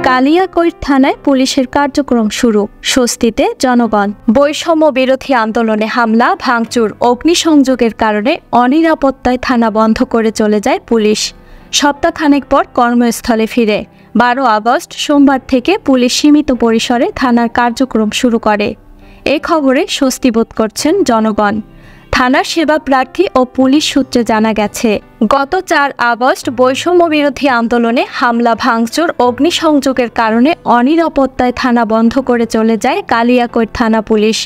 কালিয়াকৈর থানায় পুলিশের কার্যক্রম শুরু, স্বস্তিতে জনগণ। বৈষম্য বিরোধী আন্দোলনে হামলা, ভাঙচুর, অগ্নিসংযোগের কারণে অনিরাপত্তায় থানা বন্ধ করে চলে যায় পুলিশ। সপ্তাহখানেক পর কর্মস্থলে ফিরে 12 আগস্ট সোমবার থেকে পুলিশ সীমিত পরিসরে থানার কার্যক্রম শুরু করে। এ খবরে স্বস্তি বোধ করছেন জনগণ। থানার সেবা প্রার্থী ও পুলিশ সূত্রে জানা গেছে, গত 4 আগস্ট বৈষম্য বিরোধী আন্দোলনে হামলা, ভাঙচুর, অগ্নিসংযোগের কারণে অনিরাপত্তায় থানা বন্ধ করে চলে যায় কালিয়াকৈর থানা পুলিশ।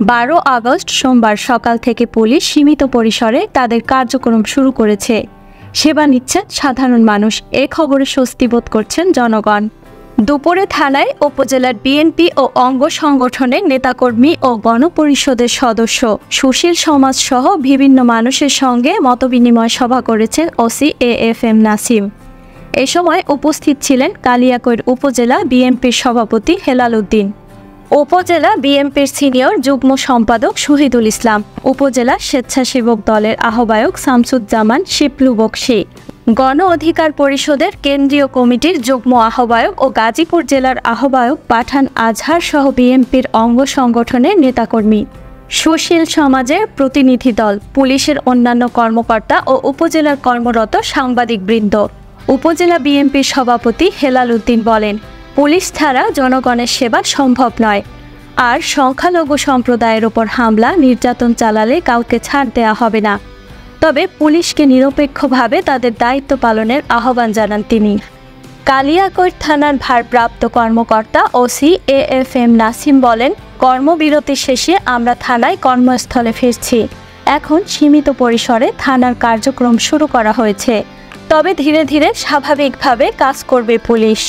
12 আগস্ট সোমবার সকাল থেকে পুলিশ সীমিত পরিসরে তাদের কার্যক্রম শুরু করেছে। সেবা নিচ্ছেন সাধারণ মানুষ। এ খবরে স্বস্তি বোধ করছেন জনগণ। দুপুরে থানায় উপজেলার বিএনপি ও অঙ্গ সংগঠনের নেতাকর্মী ও গণপরিষদের সদস্য, সুশীল সমাজ সহ বিভিন্ন মানুষের সঙ্গে মতবিনিময় সভা করেছেন ওসি AFM নাসিম। এ সময় উপস্থিত ছিলেন কালিয়াকৈর উপজেলা বিএনপির সভাপতি হেলাল উদ্দিন, উপজেলা বিএনপির সিনিয়র যুগ্ম সম্পাদক শহীদুল ইসলাম, উপজেলা স্বেচ্ছাসেবক দলের আহ্বায়ক শামসুজ্জামান শিপলু বকশী, গণ অধিকার পরিষদের কেন্দ্রীয় কমিটির যুগ্ম আহ্বায়ক ও গাজীপুর জেলার আহ্বায়ক পাঠান আজহার সহ বিএনপির অঙ্গ সংগঠনের নেতাকর্মী, সুশীল সমাজের প্রতিনিধি দল, পুলিশের অন্যান্য কর্মকর্তা ও উপজেলার কর্মরত সাংবাদিকবৃন্দ। উপজেলা বিএনপির সভাপতি হেলাল উদ্দিন বলেন, পুলিশ ছাড়া জনগণের সেবা সম্ভব নয়, আর সংখ্যালঘু সম্প্রদায়ের ওপর হামলা, নির্যাতন চালালে কাউকে ছাড় দেওয়া হবে না। তবে পুলিশকে নিরপেক্ষভাবে তাদের দায়িত্ব পালনের আহ্বান জানান তিনি। কালিয়াকৈর থানার ভারপ্রাপ্ত কর্মকর্তা ওসি AFM নাসিম বলেন, কর্মবিরতি শেষে আমরা থানায় কর্মস্থলে ফিরছি। এখন সীমিত পরিসরে থানার কার্যক্রম শুরু করা হয়েছে, তবে ধীরে ধীরে স্বাভাবিকভাবে কাজ করবে পুলিশ।